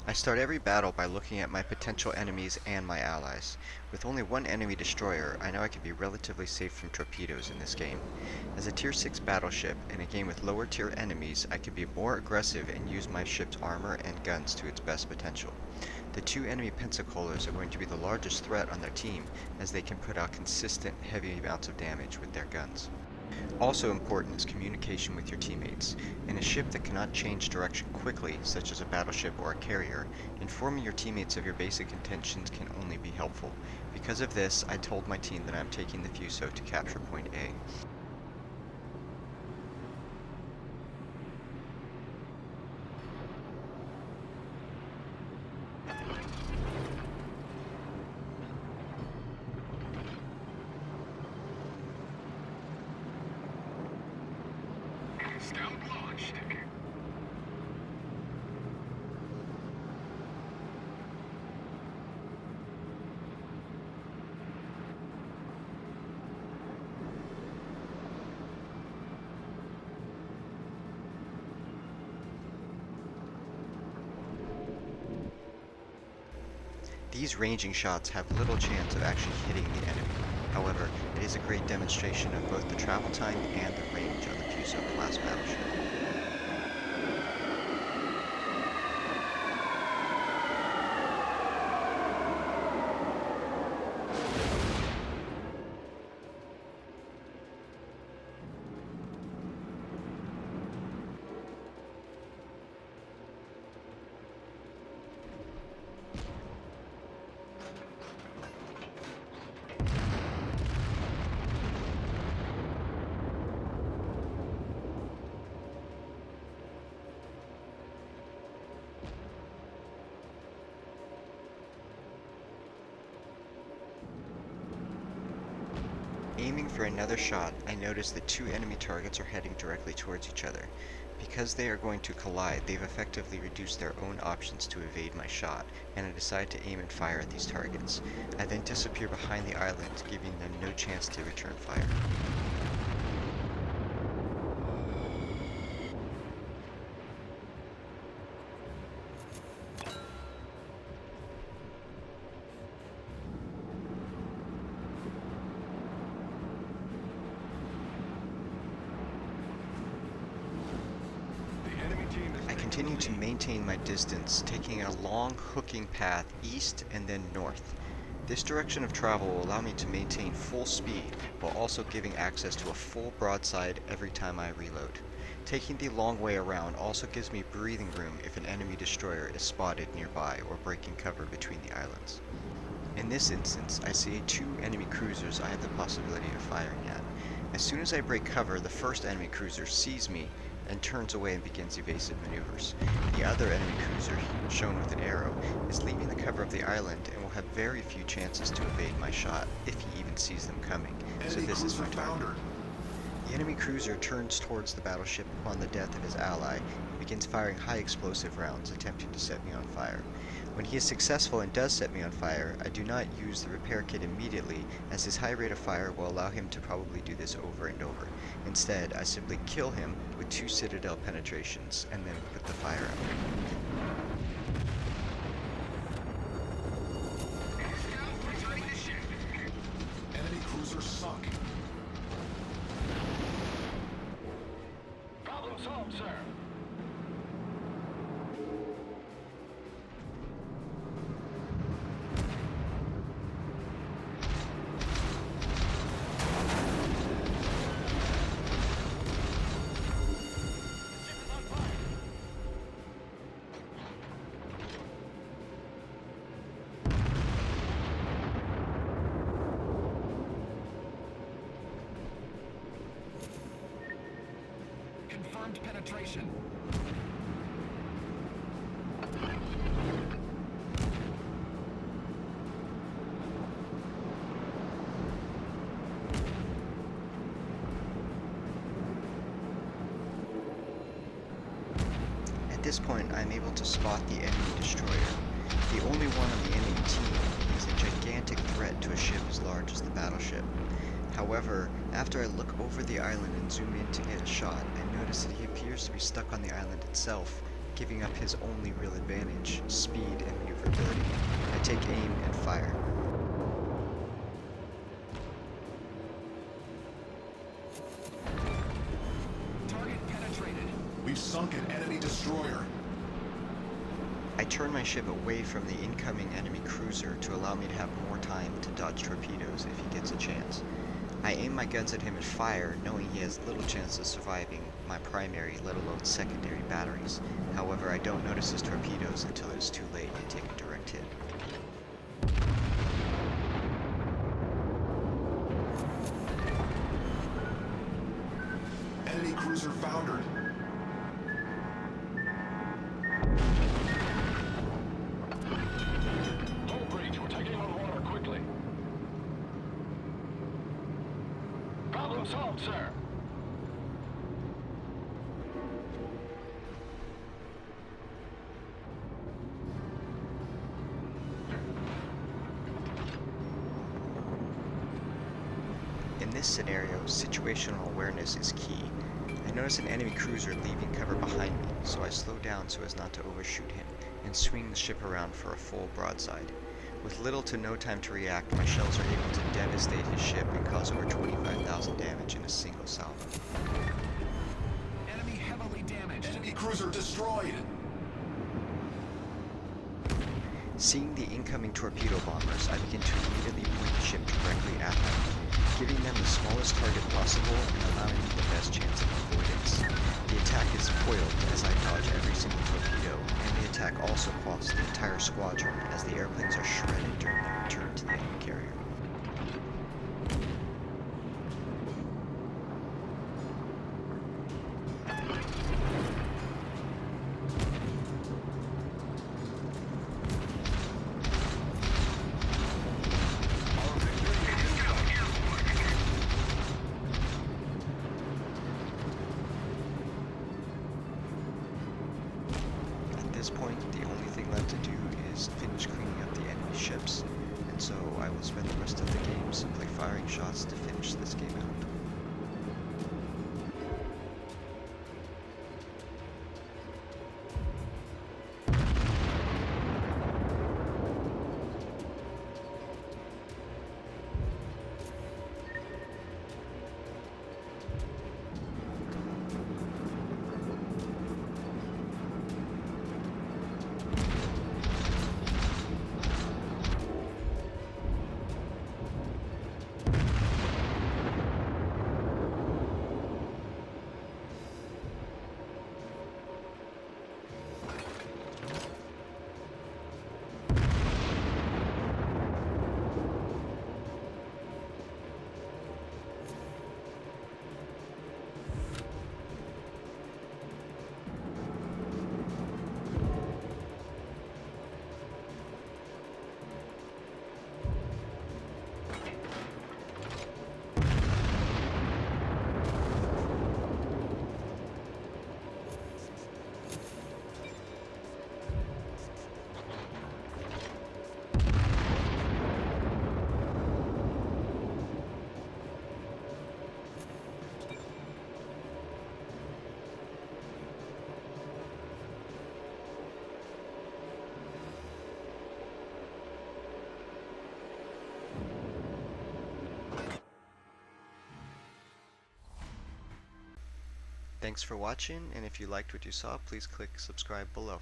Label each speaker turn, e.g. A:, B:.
A: I start every battle by looking at my potential enemies and my allies. With only one enemy destroyer, I know I can be relatively safe from torpedoes in this game. As a tier 6 battleship, in a game with lower tier enemies, I can be more aggressive and use my ship's armor and guns to its best potential. The two enemy Pensacola's are going to be the largest threat on their team, as they can put out consistent heavy amounts of damage with their guns. Also important is communication with your teammates. In a ship that cannot change direction quickly, such as a battleship or a carrier, informing your teammates of your basic intentions can only be helpful. Because of this, I told my team that I am taking the Fuso to capture point A.
B: Scout launched.
A: These ranging shots have little chance of actually hitting the enemy. However, it is a great demonstration of both the travel time and the range of the Fusō-class battleship. Aiming for another shot, I notice that two enemy targets are heading directly towards each other. Because they are going to collide, they've effectively reduced their own options to evade my shot, and I decide to aim and fire at these targets. I then disappear behind the island, giving them no chance to return fire. I continue to maintain my distance, taking a long hooking path east and then north. This direction of travel will allow me to maintain full speed while also giving access to a full broadside every time I reload. Taking the long way around also gives me breathing room if an enemy destroyer is spotted nearby or breaking cover between the islands. In this instance, I see two enemy cruisers I have the possibility of firing at. As soon as I break cover, the first enemy cruiser sees me and turns away and begins evasive maneuvers. The other enemy cruiser, shown with an arrow, is leaving the cover of the island and will have very few chances to evade my shot, if he even sees them coming, so this is my target. The enemy cruiser turns towards the battleship upon the death of his ally and begins firing high explosive rounds, attempting to set me on fire. When he is successful and does set me on fire, I do not use the repair kit immediately, as his high rate of fire will allow him to probably do this over and over. Instead, I simply kill him with 2 citadel penetrations, and then put the fire out.
B: Scout returning to ship.
C: Enemy cruiser sunk.
B: Problem solved, sir.
C: Confirmed penetration.
A: At this point, I am able to spot the enemy destroyer. The only one on the enemy team is a gigantic threat to a ship as large as the battleship. However, after I look over the island and zoom in to get a shot, I notice that he appears to be stuck on the island itself, giving up his only real advantage, speed and maneuverability. I take aim and fire.
C: Target penetrated. We've sunk an enemy destroyer.
A: I turn my ship away from the incoming enemy cruiser to allow me to have more time to dodge torpedoes if he gets a chance. I aim my guns at him and fire, knowing he has little chance of surviving my primary, let alone secondary batteries. However, I don't notice his torpedoes until it is too late to take a direct hit.
C: Enemy cruiser foundered.
B: Hull breach, we're taking on water quickly. Problem solved, sir.
A: In this scenario, situational awareness is key. I notice an enemy cruiser leaving cover behind me, so I slow down so as not to overshoot him, and swing the ship around for a full broadside. With little to no time to react, my shells are able to devastate his ship and cause over 25,000 damage in a single salvo.
C: Enemy heavily damaged. Enemy cruiser destroyed.
A: Seeing the incoming torpedo bombers, I begin to immediately point the ship directly at them, giving them the smallest target possible and allowing me the best chance of avoidance. The attack is foiled as I dodge every single torpedo, and the attack also costs the entire squadron as the airplanes are shredded during their return to the enemy carrier. At this point, the only thing left to do is finish cleaning up the enemy ships, and so I will spend the rest of the game simply firing shots to finish this game out. Thanks for watching, and if you liked what you saw, please click subscribe below.